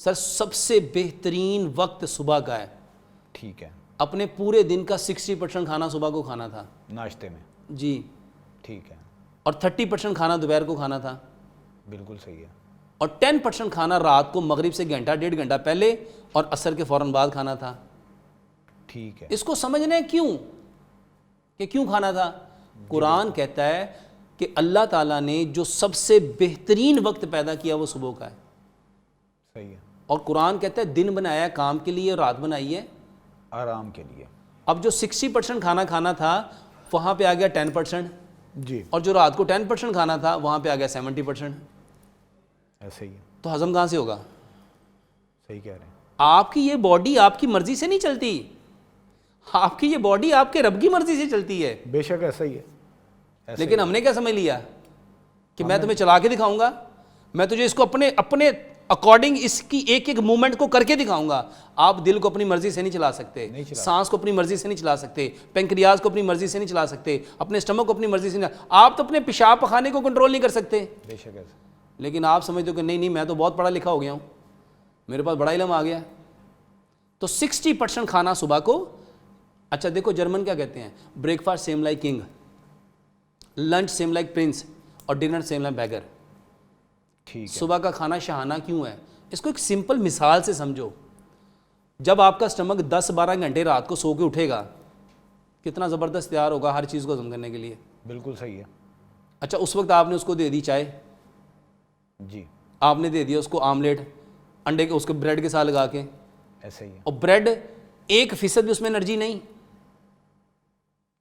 Sir सबसे बेहतरीन वक्त सुबह का है। ठीक है। अपने पूरे दिन का 60% खाना सुबह को खाना था नाश्ते में। जी। ठीक है। और 30% खाना दोपहर को खाना था। बिल्कुल सही है। और 10% खाना रात को मगरिब से घंटा डेढ़ घंटा पहले और असर के फ़ौरन बाद खाना था। ठीक है। इसको समझना है क्यों कि क्यों खाना था। कुरान कहता है कि अल्लाह ताला ने जो सबसे बेहतरीन वक्त पैदा किया वो सुबह का है। सही है। और कुरान कहता है दिन बनाया है काम के लिए और रात बनाई है आराम के लिए। अब जो 60% खाना खाना था वहाँ पे आ गया 10%। जी। और जो रात को 10% खाना था वहाँ पे आ गया 70%। ऐसे ही है। तो हजम कहाँ से होगा। सही कह रहे हैं। आपकी ये बॉडी आपकी मर्जी से नहीं चलती, आपकी ये बॉडी आपके रब की मर्जी से चलती है। बेशक ऐसा ही है। लेकिन हमने क्या समझ लिया कि मैं तुम्हें चला के दिखाऊंगा, मैं तुझे इसको अपने अपने अकॉर्डिंग इसकी एक एक मूवमेंट को करके दिखाऊंगा। आप दिल को अपनी मर्जी से नहीं चला सकते, सांस को अपनी मर्जी से नहीं चला सकते, पेंक्रियाज को अपनी मर्जी से नहीं चला सकते, अपने स्टमक को अपनी मर्जी से नहीं। आप तो अपने पेशाब पखाने को कंट्रोल नहीं कर सकते। बेशक ऐसा। लेकिन आप समझते हो कि नहीं नहीं मैं तो बहुत पढ़ा लिखा हो गया हूँ, मेरे पास बड़ा इल्म आ गया। तो 60% खाना सुबह को। अच्छा देखो जर्मन क्या कहते हैं, breakfast same like king, lunch same like Prince और डिनर सेम लाइक बैगर। ठीक है। सुबह का खाना शाहाना क्यों है, इसको एक सिंपल मिसाल से समझो। जब आपका स्टमक 10-12 घंटे रात को सो के उठेगा कितना ज़बरदस्त तैयार होगा हर चीज़ को हजम करने के लिए। बिल्कुल सही है। अच्छा उस वक्त आपने उसको दे दी चाय, जी। आपने दे दिया उसको आमलेट अंडे के उसके ब्रेड के साथ लगा के, ऐसे ही है। और ब्रेड 1% भी उसमें एनर्जी नहीं।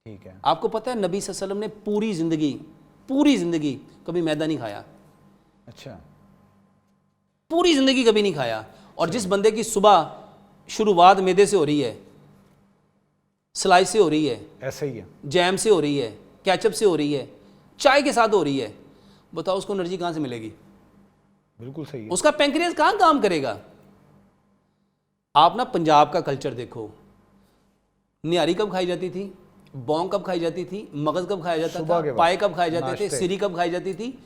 ठीक है। आपको पता है नबी सल्लल्लाहु अलैहि वसल्लम ने पूरी ज़िंदगी कभी मैदा नहीं खाया। अच्छा। पूरी ज़िंदगी कभी नहीं खाया। और जिस बंदे की सुबह शुरुआत मैदे से हो रही है, स्लाइस से हो रही है, ऐसे ही है। जैम से हो रही है, केचप से हो रही है, चाय के साथ हो रही है, बताओ उसको एनर्जी कहाँ से मिलेगी। बिल्कुल सही है। उसका पैंक्रियाज कहाँ काम करेगा। आप ना पंजाब का कल्चर देखो, निहारी कब खाई जाती थी, बौंग कब खाई जाती थी, मगज कब खाया जाता था, पाए कब खाए जाते थे, सिरी कब खाई जाती थी,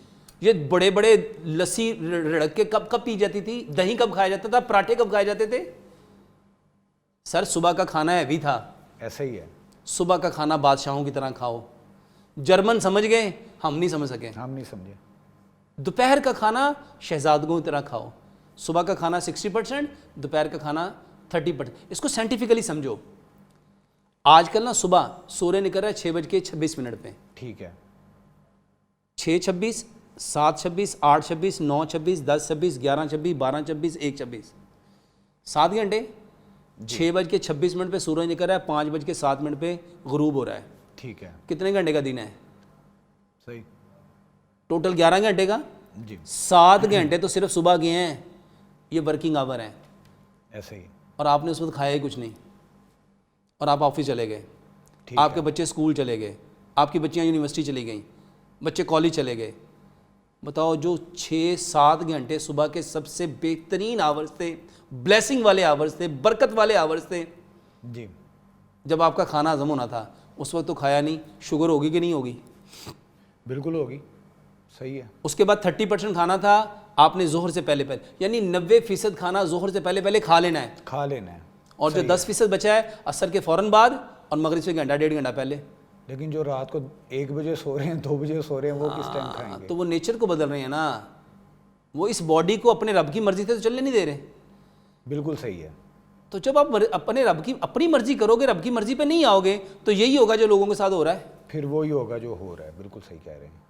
ये बड़े बड़े लस्सी रड़क के कब कब पी जाती थी, दही कब खाया जाता था, पराठे कब खाए जाते थे। सर सुबह का खाना हैवी था। ऐसे ही है। सुबह का खाना बादशाहों की तरह खाओ। जर्मन समझ गए, हम नहीं समझ सके। हम नहीं समझे। दोपहर का खाना शहजादगों की तरह खाओ। सुबह का खाना 60%, दोपहर का खाना 30%। इसको साइंटिफिकली समझो। आजकल ना सुबह सूर्य निकल रहा है 6:26 पे। ठीक है। 6:26, 7:26, 8:26, 9:26, 10:26, 11:26, 12:26, 1:26, 7 घंटे। 6:26 पे सूरज निकल रहा है, 5:07 पे गुरूब हो रहा है। ठीक है। कितने घंटे का दिन है। सही। टोटल 11 घंटे का। जी। 7 घंटे तो सिर्फ सुबह गए हैं, ये वर्किंग आवर हैं। ऐसे ही। और आपने उस वक्त खाया ही कुछ नहीं, और आप ऑफिस चले गए, आपके बच्चे स्कूल चले गए, आपकी बच्चियां यूनिवर्सिटी चली गई, बच्चे कॉलेज चले गए। बताओ जो 6-7 घंटे सुबह के सबसे बेहतरीन आवर्स थे, ब्लेसिंग वाले आवर्स थे, बरकत वाले आवर्स थे, जी, जब आपका खाना हजम होना था, उस वक्त तो खाया नहीं। शुगर होगी कि नहीं होगी। बिल्कुल होगी। सही है। उसके उसके बाद 30% खाना था आपने जोहर से पहले यानी 90% खाना जोहर से पहले खा लेना है। खा लेना है। और जो 10% बचा है असर के फ़ौरन बाद और मगरिब से घंटा डेढ़ घंटा पहले। लेकिन जो रात को 1 बजे सो रहे हैं, 2 बजे सो रहे हैं, वो किस टाइम खाएंगे। तो वो नेचर को बदल रहे हैं ना, वो इस बॉडी को अपने रब की मर्जी से तो चलने नहीं दे रहे। बिल्कुल सही है। तो जब आप अपने रब की अपनी मर्जी करोगे, रब की मर्जी पे नहीं आओगे, तो यही होगा जो लोगों के साथ हो रहा है। फिर वही होगा जो हो रहा है। बिल्कुल सही कह रहे हैं।